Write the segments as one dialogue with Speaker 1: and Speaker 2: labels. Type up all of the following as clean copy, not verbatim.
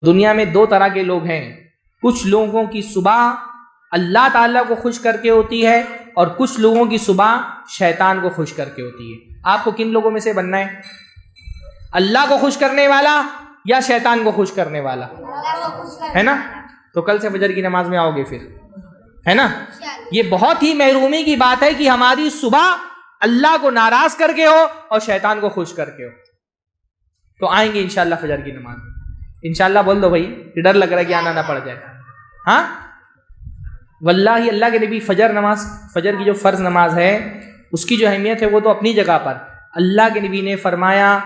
Speaker 1: دنیا میں دو طرح کے لوگ ہیں، کچھ لوگوں کی صبح اللہ تعالیٰ کو خوش کر کے ہوتی ہے اور کچھ لوگوں کی صبح شیطان کو خوش کر کے ہوتی ہے۔ آپ کو کن لوگوں میں سے بننا ہے؟ اللہ کو خوش کرنے والا یا شیطان کو خوش کرنے والا؟ ہے نا؟ تو کل سے فجر کی نماز میں آؤ گے پھر، ہے نا؟ یہ بہت ہی محرومی کی بات ہے کہ ہماری صبح اللہ کو ناراض کر کے ہو اور شیطان کو خوش کر کے ہو۔ تو آئیں گے انشاءاللہ فجر کی نماز میں، انشاءاللہ بول دو بھائی، کہ ڈر لگ رہا ہے کہ آنا نہ پڑ جائے۔ ہاں واللہ اللہ کے نبی فجر کی جو فرض نماز ہے اس کی جو اہمیت ہے وہ تو اپنی جگہ پر، اللہ کے نبی نے فرمایا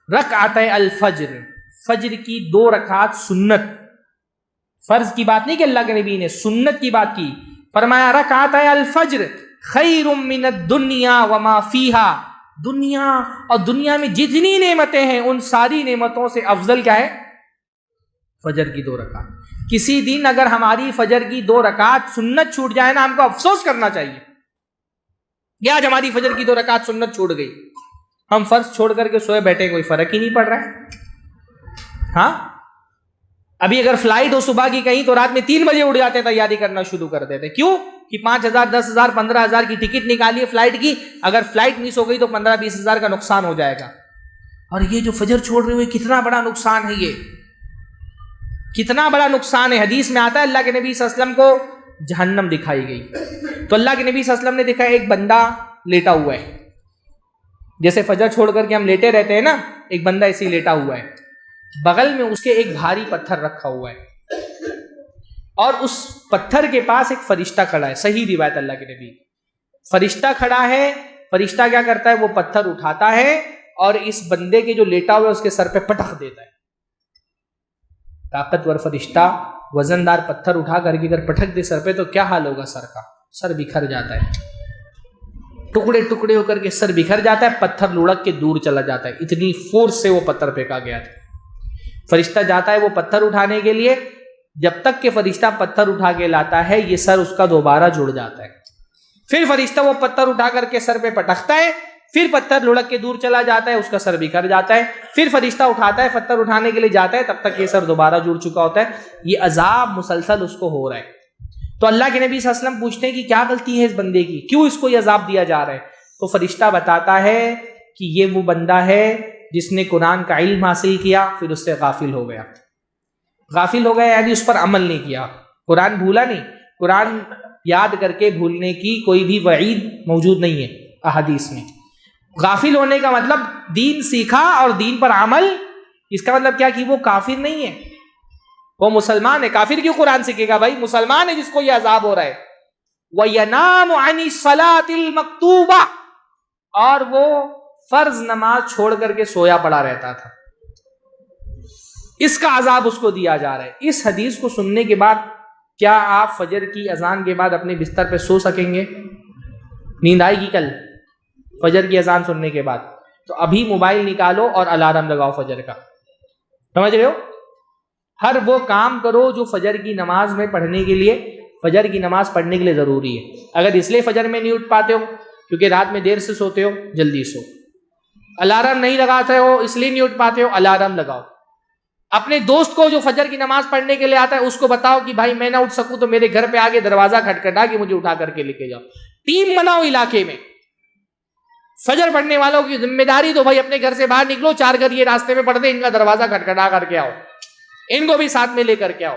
Speaker 1: رکعتِ الفجر، فجر کی 2 رکعت سنت، فرض کی بات نہیں کہ اللہ کے نبی نے سنت کی بات کی، فرمایا رکعتِ الفجر خیر من الدنیا وما فیہا، دنیا اور دنیا میں جتنی نعمتیں ہیں ان ساری نعمتوں سے افضل کیا ہے؟ فجر کی 2 رکعت۔ کسی دن اگر ہماری فجر کی 2 رکعت سنت چھوٹ جائے نا، ہم کو افسوس کرنا چاہیے کہ آج ہماری فجر کی 2 رکعت سنت چھوٹ گئی، ہم فرض چھوڑ کر کے سوئے بیٹھے، کوئی فرق ہی نہیں پڑ رہا ہے۔ ہاں ابھی اگر فلائٹ ہو صبح کی کہیں تو رات میں 3 بجے اٹھ جاتے، تیاری کرنا شروع کر دیتے، کیوں کہ 5,000 10,000 15,000 کی ٹکٹ نکالیے فلائٹ کی، اگر فلائٹ مس ہو گئی تو 15-20 ہزار کا نقصان ہو جائے گا۔ اور یہ جو فجر چھوڑ رہے ہوئے کتنا بڑا نقصان ہے، یہ کتنا بڑا نقصان ہے۔ حدیث میں آتا ہے اللہ کے نبی صلی اللہ علیہ وسلم کو جہنم دکھائی گئی، تو اللہ کے نبی صلی اللہ علیہ وسلم نے دیکھا ایک بندہ لیٹا ہوا ہے، جیسے فجر چھوڑ کر کے ہم لیٹے رہتے ہیں نا، ایک بندہ ایسے ہی لیٹا ہوا ہے، بغل میں اس کے ایک بھاری پتھر رکھا ہوا ہے اور اس پتھر کے پاس ایک فرشتہ کھڑا ہے۔ صحیح روایت اللہ کے نبی، فرشتہ کھڑا ہے، فرشتہ کیا کرتا ہے؟ وہ پتھر اٹھاتا ہے اور اس بندے کے جو لیٹا ہوا ہے اس کے سر پہ پٹخ دیتا ہے۔ طاقتور فرشتہ وزندار پتھر اٹھا کر کے اگر پٹخ دے سر پہ تو کیا حال ہوگا؟ سر کا، سر بکھر جاتا ہے، ٹکڑے ٹکڑے ہو کر کے سر بکھر جاتا ہے، پتھر لڑک کے دور چلا جاتا ہے، اتنی فورس سے وہ پتھر پھینکا گیا تھا۔ فرشتہ جاتا ہے وہ پتھر اٹھانے کے لیے، جب تک کہ فرشتہ پتھر اٹھا کے لاتا ہے یہ سر اس کا دوبارہ جڑ جاتا ہے، پھر فرشتہ وہ پتھر اٹھا کر کے سر پہ پٹکتا ہے، پھر پتھر لڑک کے دور چلا جاتا ہے، اس کا سر بکھر جاتا ہے، پھر فرشتہ اٹھاتا ہے، پتھر اٹھانے کے لیے جاتا ہے، تب تک یہ سر دوبارہ جڑ چکا ہوتا ہے۔ یہ عذاب مسلسل اس کو ہو رہا ہے۔ تو اللہ کے نبی صلی اللہ علیہ وسلم پوچھتے ہیں کہ کیا غلطی ہے اس بندے کی، کیوں اس کو یہ عذاب دیا جا رہا ہے؟ تو فرشتہ بتاتا ہے کہ یہ وہ بندہ ہے جس نے قرآن کا علم حاصل کیا پھر اس سے غافل ہو گیا۔ غافل ہو گیا یعنی اس پر عمل نہیں کیا، قرآن بھولا نہیں، قرآن یاد کر کے بھولنے کی کوئی بھی وعید موجود نہیں ہے احادیث میں۔ غافل ہونے کا مطلب دین سیکھا اور دین پر عمل، اس کا مطلب کیا کہ وہ کافر نہیں ہے، وہ مسلمان ہے۔ کافر کیوں قرآن سیکھے گا بھائی؟ مسلمان ہے جس کو یہ عذاب ہو رہا ہے۔ وَيَنَامُ عَنِ الصَّلَاةِ الْمَكْتُوبَةِ، اور وہ فرض نماز چھوڑ کر کے سویا پڑا رہتا تھا، اس کا عذاب اس کو دیا جا رہا ہے۔ اس حدیث کو سننے کے بعد کیا آپ فجر کی اذان کے بعد اپنے بستر پہ سو سکیں گے؟ نیند آئے گی کل فجر کی اذان سننے کے بعد؟ تو ابھی موبائل نکالو اور الارم لگاؤ فجر کا، سمجھ رہے ہو؟ ہر وہ کام کرو جو فجر کی نماز میں پڑھنے کے لیے، فجر کی نماز پڑھنے کے لیے ضروری ہے۔ اگر اس لیے فجر میں نہیں اٹھ پاتے ہو کیونکہ رات میں دیر سے سوتے ہو، جلدی سو۔ الارم نہیں لگاتے ہو اس لیے نہیں اٹھ پاتے ہو، الارم لگاؤ۔ اپنے دوست کو جو فجر کی نماز پڑھنے کے لیے آتا ہے اس کو بتاؤ کہ بھائی میں نہ اٹھ سکوں تو میرے گھر پہ آگے دروازہ کھٹکھٹا کے مجھے اٹھا کر کے لے کے جاؤ۔ ٹیم بناؤ علاقے میں، فجر پڑھنے والوں کی ذمہ داری تو بھائی اپنے گھر سے باہر نکلو، 4 گھر یہ راستے میں پڑھتے، ان کا دروازہ کھٹکھٹا کر کے آؤ، ان کو بھی ساتھ میں لے کر کے آؤ۔